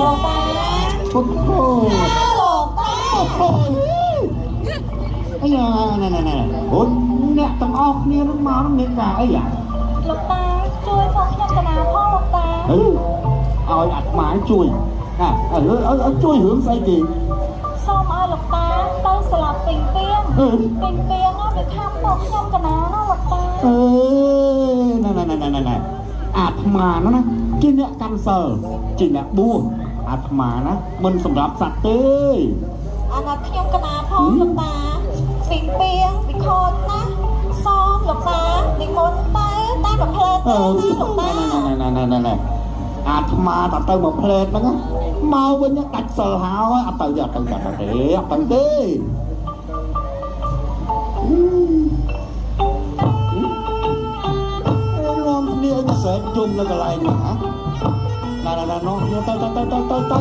លោកតា ពុតโอ้ លោកតា โอ้អីយ៉ាណែអូនអ្នកទាំងអស់គ្នានឹងមកនឹងមានការអីយ៉ា លោកតាជួយផងខ្ញុំកណាផងលោកតា ឲ្យអាត្មាជួយជួយរឿងស្អីគេ សូមឲ្យលោកតាទៅស្លាប់ពេញពីងពេញពីងវាខាំមកខ្ញុំកណាណាលោកតា ណែអាត្មាណាជាអ្នកកាន់សិលជាអ្នកបួសអាត្មាណាមិនសម្រាប់សត្វទេ អាណត្តិខ្ញុំកណាផងលោកតាពេញពីងវាខូចណាសូមលោកតានិមន្តទៅតាមប្រផ្លែទៅលោកតា ណែអាត្មាតទៅមកផ្លេតហ្នឹងមកវិញដាច់សិលហើយអត់ទៅទេនាំគ្នាឲ្យមកសែកជុំនៅកន្លែងហ្នឹងណាណែនោះទៅ